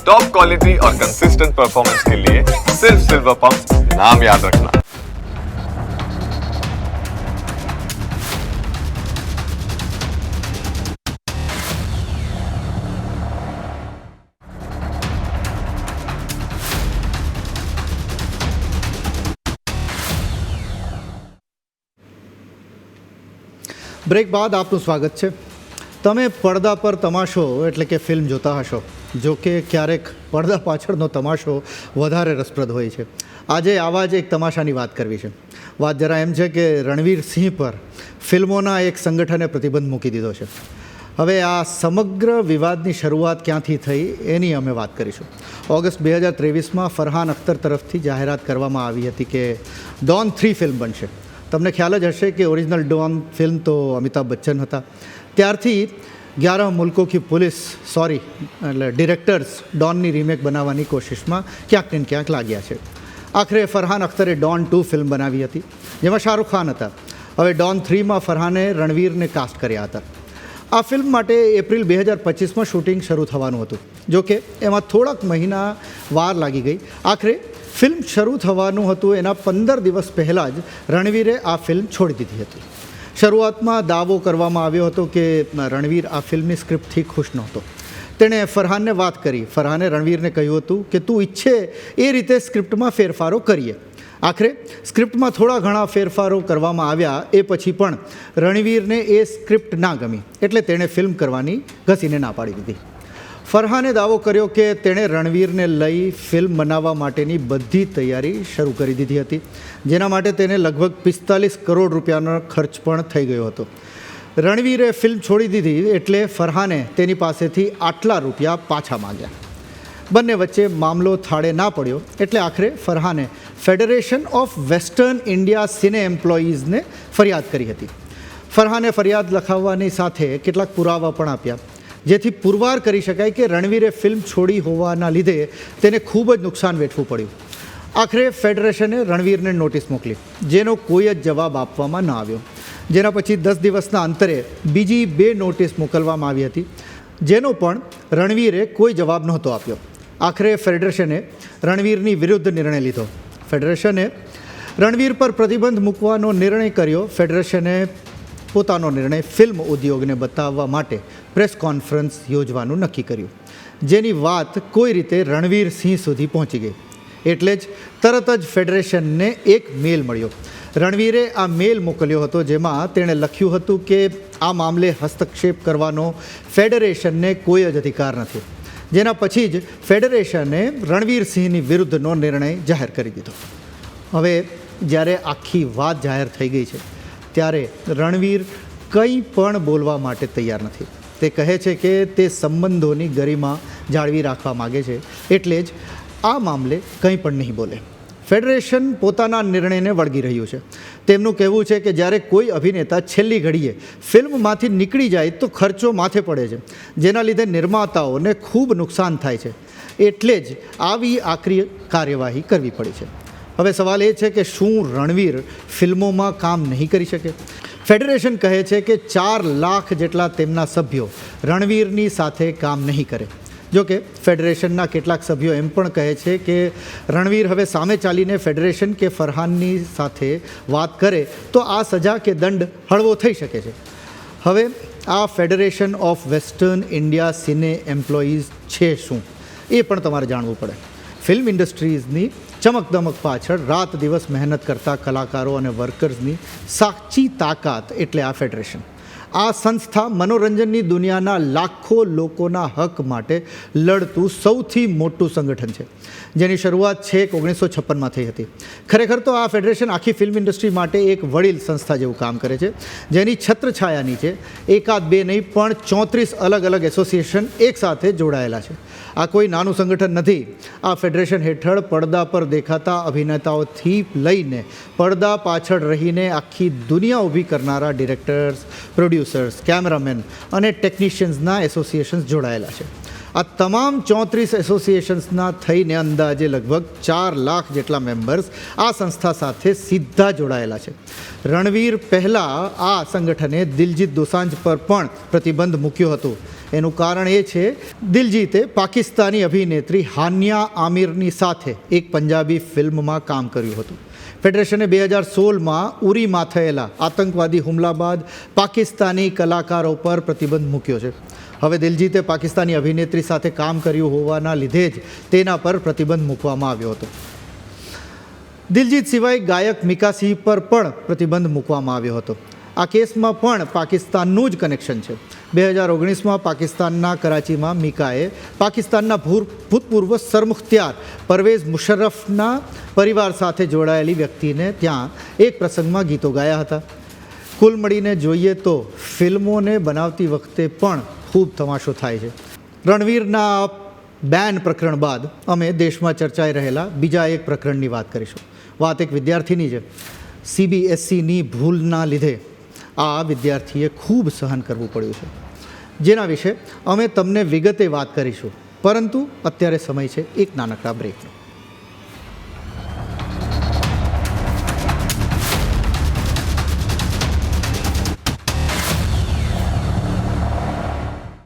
Top quality और consistent performance के लिए सिर्फ सिल्वर पंप नाम याद रखना। બ્રેક બાદ આપનું સ્વાગત છે. તમે પડદા પર તમાશો એટલે કે ફિલ્મ જોતા હશો, જો કે ક્યારેક પડદા પાછળનો તમાશો વધારે રસપ્રદ હોય છે. આજે આવા જ એક તમાશાની વાત કરવી છે. વાત જરા એમ છે કે રણવીર સિંહ પર ફિલ્મોના એક સંગઠને પ્રતિબંધ મૂકી દીધો છે. હવે આ સમગ્ર વિવાદની શરૂઆત ક્યાંથી થઈ એની અમે વાત કરીશું. ઓગસ્ટ 2023માં ફરહાન અખ્તર તરફથી જાહેરાત કરવામાં આવી હતી કે ડોન 3 ફિલ્મ બનશે. તમને ખ્યાલ જ હશે કે ઓરિજિનલ ડોન ફિલ્મ તો અમિતાભ બચ્ચન હતા. ત્યારથી 11 મુલ્કો કી પુલિસ એટલે ડિરેક્ટર્સ ડોનની રીમેક બનાવવાની કોશિશમાં ક્યાંક ને ક્યાંક લાગ્યા છે. આખરે ફરહાન અખ્તરે ડોન 2 ફિલ્મ બનાવી હતી, જેમાં શાહરૂખ ખાન હતા. હવે ડોન 3માં ફરહાને રણવીરને કાસ્ટ કર્યા હતા. આ ફિલ્મ માટે એપ્રિલ 2025માં શૂટિંગ શરૂ થવાનું હતું, જો કે એમાં થોડાક મહિના વાર લાગી ગઈ. આખરે ફિલ્મ શરૂ થવાનું હતું એના 15 દિવસ પહેલાં જ રણવીરે આ ફિલ્મ છોડી દીધી હતી. શરૂઆતમાં દાવો કરવામાં આવ્યો હતો કે રણવીર આ ફિલ્મની સ્ક્રિપ્ટથી ખુશ નહોતો. તેણે ફરહાનને વાત કરી. ફરહાને રણવીરને કહ્યું હતું કે તું ઈચ્છે એ રીતે સ્ક્રિપ્ટમાં ફેરફારો કરીએ. આખરે સ્ક્રિપ્ટમાં થોડા ઘણા ફેરફારો કરવામાં આવ્યા. એ પછી પણ રણવીરને એ સ્ક્રિપ્ટ ના ગમી, એટલે તેણે ફિલ્મ કરવાની ઘસીને ના પાડી દીધી. ફરહાને દાવો કર્યો કે તેણે રણવીરને લઈ ફિલ્મ બનાવવા માટેની બધી તૈયારી શરૂ કરી દીધી હતી, જેના માટે તેને લગભગ 45 કરોડ રૂપિયાનો ખર્ચ પણ થઈ ગયો હતો. રણવીરે ફિલ્મ છોડી દીધી એટલે ફરહાને તેની પાસેથી આટલા રૂપિયા પાછા માંગ્યા. બંને વચ્ચે મામલો થાળે ના પડ્યો એટલે આખરે ફરહાને ફેડરેશન ઓફ વેસ્ટર્ન ઇન્ડિયા સિને એમ્પ્લોઈઝને ફરિયાદ કરી હતી. ફરહાને ફરિયાદ લખાવવાની સાથે કેટલાક પુરાવા પણ આપ્યા, જેથી પુરવાર કરી શકાય કે રણવીરે ફિલ્મ છોડી હોવાના લીધે તેને ખૂબ જ નુકસાન વેઠવું પડ્યું. આખરે ફેડરેશને રણવીરને નોટિસ મોકલી, જેનો કોઈ જ જવાબ આપવામાં ન આવ્યો. જેના પછી 10 દિવસના અંતરે બીજી 2 નોટિસ મોકલવામાં આવી હતી, જેનો પણ રણવીરે કોઈ જવાબ નહોતો આપ્યો. આખરે ફેડરેશને રણવીરની વિરુદ્ધ નિર્ણય લીધો. ફેડરેશને રણવીર પર પ્રતિબંધ મૂકવાનો નિર્ણય કર્યો. ફેડરેશને પોતાનો નિર્ણય ફિલ્મ ઉદ્યોગને બતાવવા માટે પ્રેસ કોન્ફરન્સ યોજવાનું નક્કી કર્યું, જેની વાત કોઈ રીતે રણવીર સિંહ સુધી પહોંચી ગઈ. એટલે જ તરત જ ફેડરેશનને એક મેલ મળ્યો. રણવીરે આ મેલ મોકલ્યો હતો, જેમાં તેણે લખ્યું હતું કે આ મામલે હસ્તક્ષેપ કરવાનો ફેડરેશનને કોઈ જ અધિકાર નથી. જેના પછી જ ફેડરેશને રણવીર સિંહની વિરુદ્ધનો નિર્ણય જાહેર કરી દીધો. હવે જ્યારે આખી વાત જાહેર થઈ ગઈ છે ત્યારે રણવીર કંઈ પણ બોલવા માટે તૈયાર નથી. તે કહે છે કે તે સંબંધોની ગરિમા જાળવી રાખવા માગે છે, એટલે જ આ મામલે કંઈ પણ નહીં બોલે. ફેડરેશન પોતાના નિર્ણયને વળગી રહ્યું છે. તેમનું કહેવું છે કે જ્યારે કોઈ અભિનેતા છેલ્લી ઘડીએ ફિલ્મમાંથી નીકળી જાય તો ખર્ચો માથે પડે છે, જેના લીધે નિર્માતાઓને ખૂબ નુકસાન થાય છે. એટલે જ આવી આકરી કાર્યવાહી કરવી પડી છે. હવે સવાલ એ છે કે શું રણવીર ફિલ્મોમાં કામ નહીં કરી શકે? ફેડરેશન કહે છે કે 4 લાખ જેટલા તેમના સભ્યો રણવીરની સાથે કામ નહીં કરે. જો કે ફેડરેશનના કેટલાક સભ્યો એમ પણ કહે છે કે રણવીર હવે સામે ચાલીને ફેડરેશન કે ફરહાનની સાથે વાત કરે તો આ સજા કે દંડ હળવો થઈ શકે છે. હવે આ federation of western India cine employees છે શું, એ પણ તમારે જાણવું પડે. ફિલ્મ ઇન્ડસ્ટ્રીઝની ચમકદમક પાછળ રાત દિવસ મહેનત કરતા કલાકારો અને વર્કર્સની સાચી તાકાત એટલે આ ફેડરેશન. આ સંસ્થા મનોરંજનની દુનિયાના લાખો લોકોના હક માટે લડતું સૌથી મોટું સંગઠન છે, જેની શરૂઆત છેક 1956માં થઈ હતી. ખરેખર તો આ ફેડરેશન આખી ફિલ્મ ઇન્ડસ્ટ્રી માટે એક વડીલ સંસ્થા જેવું કામ કરે છે, જેની છત્રછાયા નીચે 1-2 નહીં પણ 34 અલગ અલગ એસોસિએશન એકસાથે જોડાયેલા છે. આ કોઈ નાનું સંગઠન નથી. આ ફેડરેશન હેઠળ પડદા પર દેખાતા અભિનેતાઓથી લઈને પડદા પાછળ રહીને આખી દુનિયા ઊભી કરનારા ડિરેક્ટર્સ, પ્રોડ્યુસર્સ, કેમેરામેન અને ટેકનિશિયન્સના એસોસિએશન્સ જોડાયેલા છે. આ તમામ 34 એસોસિએશન્સના થઈને અંદાજે લગભગ 4 લાખ જેટલા મેમ્બર્સ આ સંસ્થા સાથે સીધા જોડાયેલા છે. રણવીર પહેલાં આ સંગઠને દિલજીત દોસાંઝ પર પણ પ્રતિબંધ મૂક્યો હતો. એનું કારણ એ છે દિલજીતે પાકિસ્તાની અભિનેત્રી હાન્યા આમિરની સાથે એક પંજાબી ફિલ્મમાં કામ કર્યું હતું. ફેડરેશને 2016માં ઉરીમાં થયેલા આતંકવાદી હુમલા બાદ પાકિસ્તાની કલાકારો પર પ્રતિબંધ મૂક્યો છે. હવે દિલજીતે પાકિસ્તાની અભિનેત્રી સાથે કામ કર્યું હોવાના લીધે જ તેના પર પ્રતિબંધ મૂકવામાં આવ્યો હતો. દિલજીત સિવાય ગાયક મિકા સિંહ પર પણ પ્રતિબંધ મૂકવામાં આવ્યો હતો. આ કેસમાં પણ પાકિસ્તાનનું જ કનેક્શન છે. 2019માં પાકિસ્તાનના કરાચીમાં મિકાએ પાકિસ્તાનના ભૂતપૂર્વ સરમુખત્યાર પરવેઝ મુશર્રફના પરિવાર સાથે જોડાયેલી વ્યક્તિને ત્યાં એક પ્રસંગમાં ગીતો ગાયા હતા. કુલ મળીને જોઈએ તો ફિલ્મોને બનાવતી વખતે પણ ખૂબ તમાશો થાય છે. રણવીરના બેન પ્રકરણ બાદ અમે દેશમાં ચર્ચાઈ રહેલા બીજા એક પ્રકરણની વાત કરીશું. વાત એક વિદ્યાર્થીની છે. CBSEની ભૂલના લીધે આ વિદ્યાર્થીએ ખૂબ સહન કરવું પડ્યું છે, જેના વિશે અમે તમને વિગતે વાત કરીશું. પરંતુ અત્યારે સમય છે એક નાનકડા બ્રેકનો.